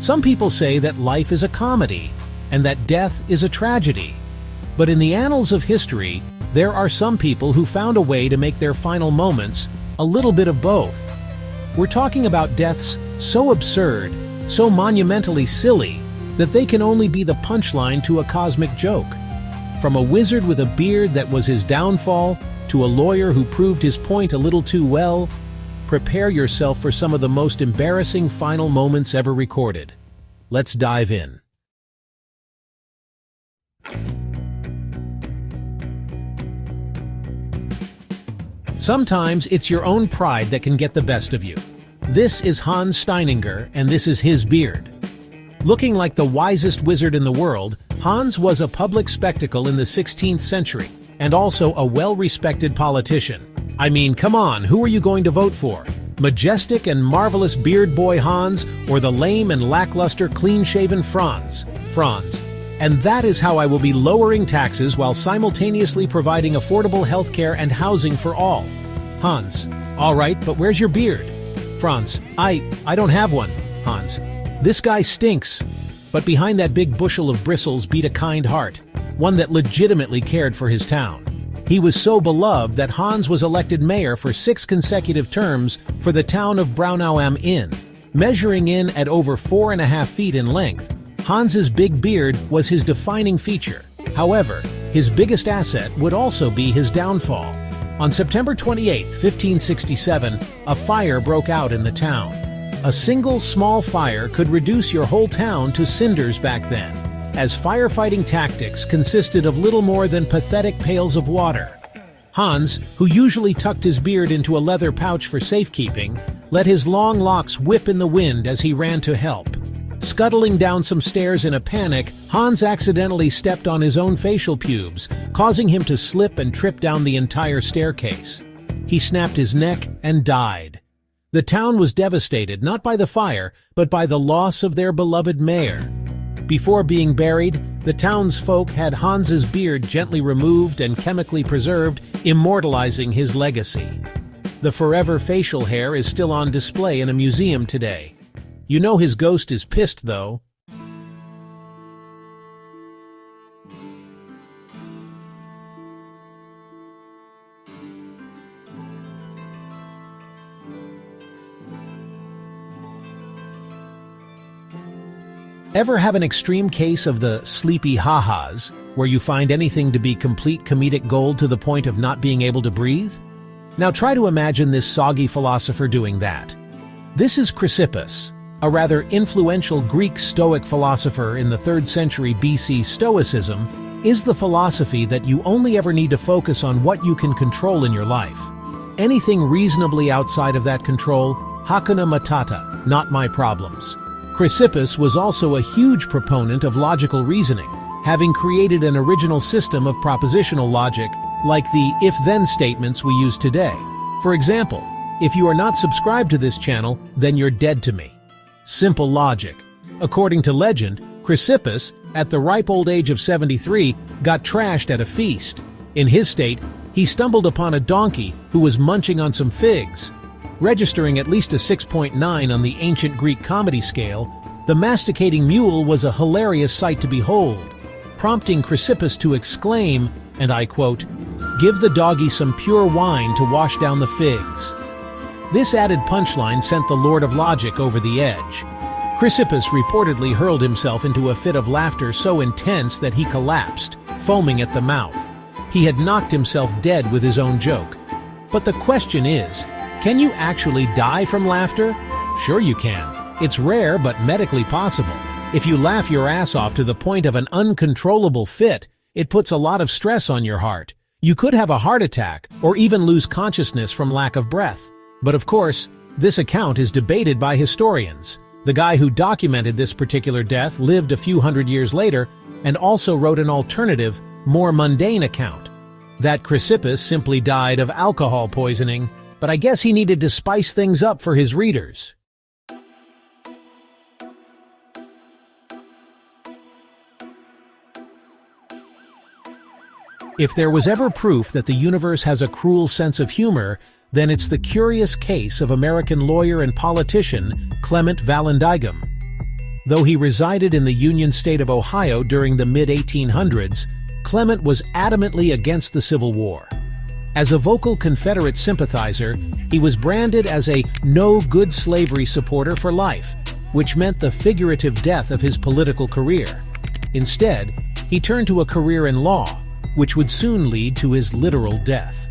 Some people say that life is a comedy and that death is a tragedy. But in the annals of history, there are some people who found a way to make their final moments a little bit of both. We're talking about deaths so absurd, so monumentally silly, that they can only be the punchline to a cosmic joke. From a wizard with a beard that was his downfall, to a lawyer who proved his point a little too well, prepare yourself for some of the most embarrassing final moments ever recorded. Let's dive in. Sometimes it's your own pride that can get the best of you. This is Hans Steininger, and this is his beard. Looking like the wisest wizard in the world, Hans was a public spectacle in the 16th century, and also a well-respected politician. I mean, come on, who are you going to vote for? Majestic and marvelous beard boy Hans, or the lame and lackluster clean-shaven Franz? And that is how I will be lowering taxes while simultaneously providing affordable healthcare and housing for all. Hans: all right, but where's your beard? Franz: I don't have one. Hans: this guy stinks. But behind that big bushel of bristles beat a kind heart, one that legitimately cared for his town. He was so beloved that Hans was elected mayor for 6 consecutive terms for the town of Braunau am Inn. Measuring in at over 4.5 feet in length, Hans's big beard was his defining feature. However, his biggest asset would also be his downfall. On September 28, 1567, a fire broke out in the town. A single small fire could reduce your whole town to cinders back then, as firefighting tactics consisted of little more than pathetic pails of water. Hans, who usually tucked his beard into a leather pouch for safekeeping, let his long locks whip in the wind as he ran to help. Scuttling down some stairs in a panic, Hans accidentally stepped on his own facial pubes, causing him to slip and trip down the entire staircase. He snapped his neck and died. The town was devastated not by the fire, but by the loss of their beloved mayor. Before being buried, the townsfolk had Hans's beard gently removed and chemically preserved, immortalizing his legacy. The forever facial hair is still on display in a museum today. You know his ghost is pissed, though. Ever have an extreme case of the sleepy ha-has, where you find anything to be complete comedic gold to the point of not being able to breathe? Now try to imagine this soggy philosopher doing that. This is Chrysippus, a rather influential Greek Stoic philosopher in the 3rd century BC. Stoicism is the philosophy that you only ever need to focus on what you can control in your life. Anything reasonably outside of that control, hakuna matata, not my problems. Chrysippus was also a huge proponent of logical reasoning, having created an original system of propositional logic, like the if-then statements we use today. For example, if you are not subscribed to this channel, then you're dead to me. Simple logic. According to legend, Chrysippus, at the ripe old age of 73, got trashed at a feast. In his state, he stumbled upon a donkey who was munching on some figs. Registering at least a 6.9 on the ancient Greek comedy scale, the masticating mule was a hilarious sight to behold, prompting Chrysippus to exclaim, and I quote, "Give the doggy some pure wine to wash down the figs." This added punchline sent the Lord of Logic over the edge. Chrysippus reportedly hurled himself into a fit of laughter so intense that he collapsed, foaming at the mouth. He had knocked himself dead with his own joke. But the question is, can you actually die from laughter? Sure you can. It's rare but medically possible. If you laugh your ass off to the point of an uncontrollable fit, it puts a lot of stress on your heart. You could have a heart attack or even lose consciousness from lack of breath. But of course, this account is debated by historians. The guy who documented this particular death lived a few hundred years later and also wrote an alternative, more mundane account. That Chrysippus simply died of alcohol poisoning, but I guess he needed to spice things up for his readers. If there was ever proof that the universe has a cruel sense of humor, then it's the curious case of American lawyer and politician Clement Vallandigham. Though he resided in the Union state of Ohio during the mid-1800s, Clement was adamantly against the Civil War. As a vocal Confederate sympathizer, he was branded as a no-good slavery supporter for life, which meant the figurative death of his political career. Instead, he turned to a career in law, which would soon lead to his literal death.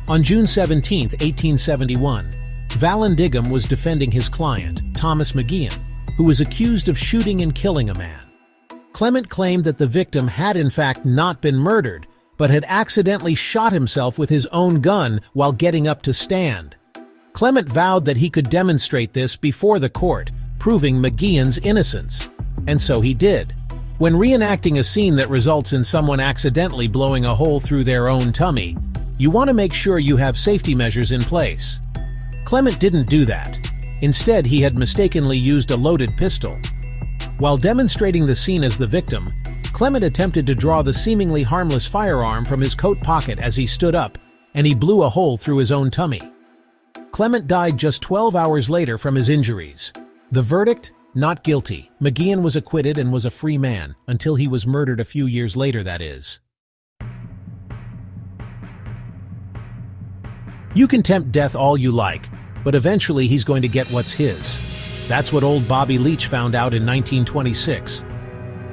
On June 17, 1871, Vallandigham was defending his client, Thomas McGeehan, who was accused of shooting and killing a man. Clement claimed that the victim had in fact not been murdered, but had accidentally shot himself with his own gun while getting up to stand. Clement vowed that he could demonstrate this before the court, proving McGeehan's innocence. And so he did. When reenacting a scene that results in someone accidentally blowing a hole through their own tummy, you want to make sure you have safety measures in place. Clement didn't do that. Instead, he had mistakenly used a loaded pistol. While demonstrating the scene as the victim, Clement attempted to draw the seemingly harmless firearm from his coat pocket as he stood up, and he blew a hole through his own tummy. Clement died just 12 hours later from his injuries. The verdict? Not guilty. McGeehan was acquitted and was a free man, until he was murdered a few years later, that is. You can tempt death all you like, but eventually he's going to get what's his. That's what old Bobby Leach found out in 1926.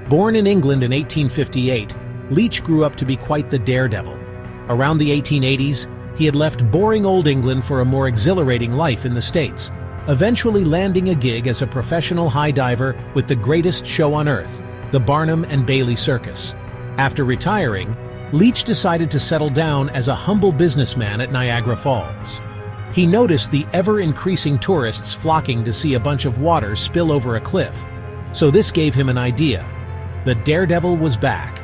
Born in England in 1858, Leach grew up to be quite the daredevil. Around the 1880s, he had left boring old England for a more exhilarating life in the States, eventually landing a gig as a professional high diver with the greatest show on earth, the Barnum and Bailey Circus. After retiring, Leach decided to settle down as a humble businessman at Niagara Falls. He noticed the ever-increasing tourists flocking to see a bunch of water spill over a cliff. So this gave him an idea. The daredevil was back.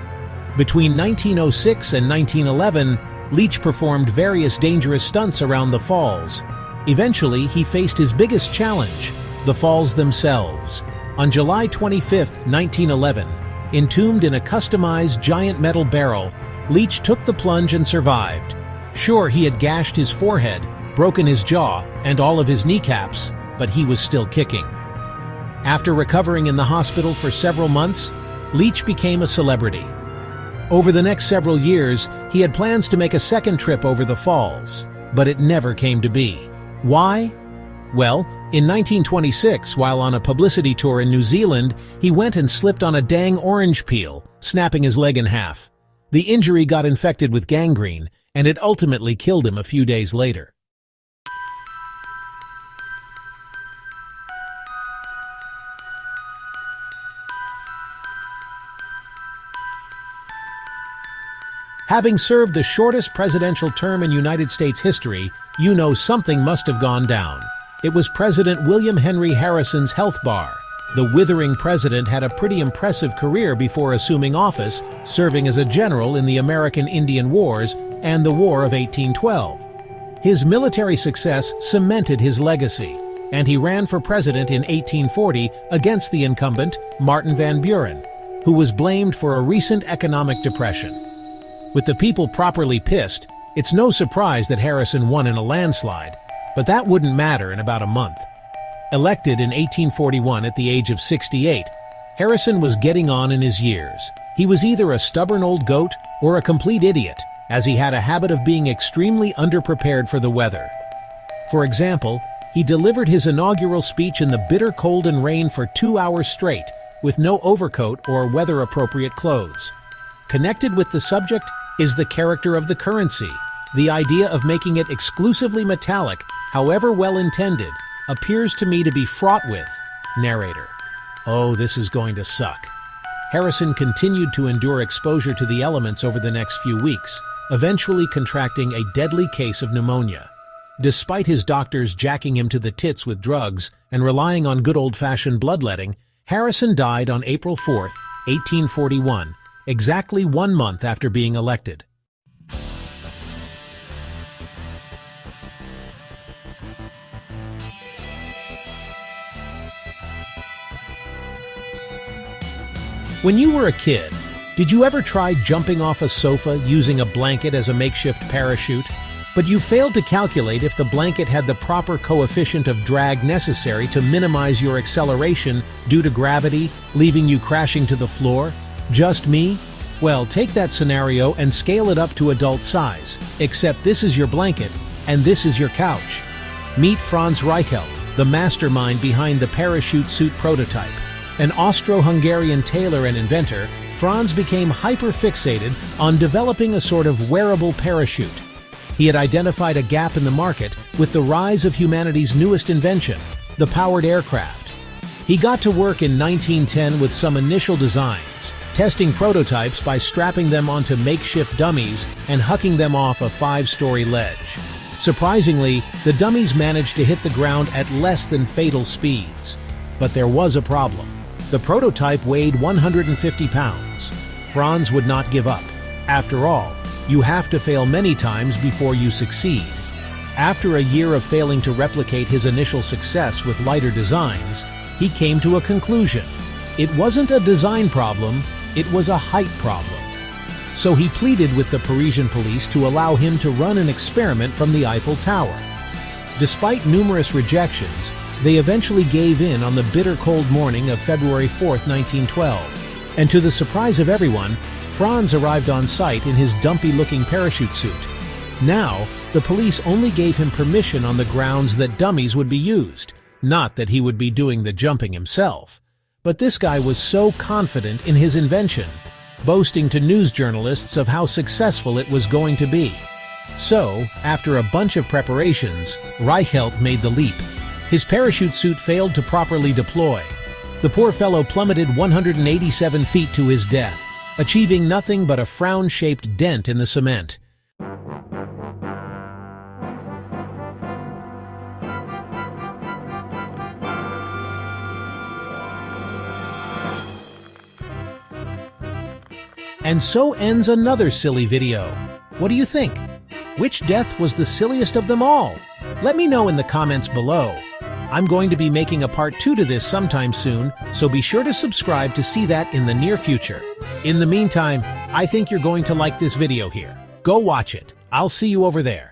Between 1906 and 1911, Leach performed various dangerous stunts around the falls. Eventually, he faced his biggest challenge, the falls themselves. On July 25, 1911, entombed in a customized giant metal barrel, Leach took the plunge and survived. Sure, he had gashed his forehead, broken his jaw, and all of his kneecaps, but he was still kicking. After recovering in the hospital for several months, Leach became a celebrity. Over the next several years, he had plans to make a second trip over the falls, but it never came to be. Why? Well, in 1926, while on a publicity tour in New Zealand, he went and slipped on a dang orange peel, snapping his leg in half. The injury got infected with gangrene, and it ultimately killed him a few days later. Having served the shortest presidential term in United States history, you know something must have gone down. It was President William Henry Harrison's health bar. The withering president had a pretty impressive career before assuming office, serving as a general in the American Indian Wars and the War of 1812. His military success cemented his legacy, and he ran for president in 1840 against the incumbent, Martin Van Buren, who was blamed for a recent economic depression. With the people properly pissed, it's no surprise that Harrison won in a landslide, but that wouldn't matter in about a month. Elected in 1841 at the age of 68, Harrison was getting on in his years. He was either a stubborn old goat or a complete idiot, as he had a habit of being extremely underprepared for the weather. For example, he delivered his inaugural speech in the bitter cold and rain for 2 hours straight, with no overcoat or weather-appropriate clothes. Connected with the subject is the character of the currency. The idea of making it exclusively metallic, however well-intended, appears to me to be fraught with. Narrator: oh, this is going to suck. Harrison continued to endure exposure to the elements over the next few weeks, eventually contracting a deadly case of pneumonia. Despite his doctors jacking him to the tits with drugs and relying on good old-fashioned bloodletting, Harrison died on April 4, 1841, exactly 1 month after being elected. When you were a kid, did you ever try jumping off a sofa using a blanket as a makeshift parachute? But you failed to calculate if the blanket had the proper coefficient of drag necessary to minimize your acceleration due to gravity, leaving you crashing to the floor. Just me? Well, take that scenario and scale it up to adult size, except this is your blanket, and this is your couch. Meet Franz Reichelt, the mastermind behind the parachute suit prototype. An Austro-Hungarian tailor and inventor, Franz became hyper-fixated on developing a sort of wearable parachute. He had identified a gap in the market with the rise of humanity's newest invention, the powered aircraft. He got to work in 1910 with some initial designs, testing prototypes by strapping them onto makeshift dummies and hucking them off a 5-story ledge. Surprisingly, the dummies managed to hit the ground at less than fatal speeds. But there was a problem. The prototype weighed 150 pounds. Franz would not give up. After all, you have to fail many times before you succeed. After a year of failing to replicate his initial success with lighter designs, he came to a conclusion. It wasn't a design problem, it was a height problem. So he pleaded with the Parisian police to allow him to run an experiment from the Eiffel Tower. Despite numerous rejections, they eventually gave in on the bitter cold morning of February 4, 1912. And to the surprise of everyone, Franz arrived on site in his dumpy-looking parachute suit. Now, the police only gave him permission on the grounds that dummies would be used, not that he would be doing the jumping himself. But this guy was so confident in his invention, boasting to news journalists of how successful it was going to be. So, after a bunch of preparations, Reichelt made the leap. His parachute suit failed to properly deploy. The poor fellow plummeted 187 feet to his death, achieving nothing but a frown-shaped dent in the cement. And so ends another silly video. What do you think? Which death was the silliest of them all? Let me know in the comments below. I'm going to be making a part 2 to this sometime soon, so be sure to subscribe to see that in the near future. In the meantime, I think you're going to like this video here. Go watch it. I'll see you over there.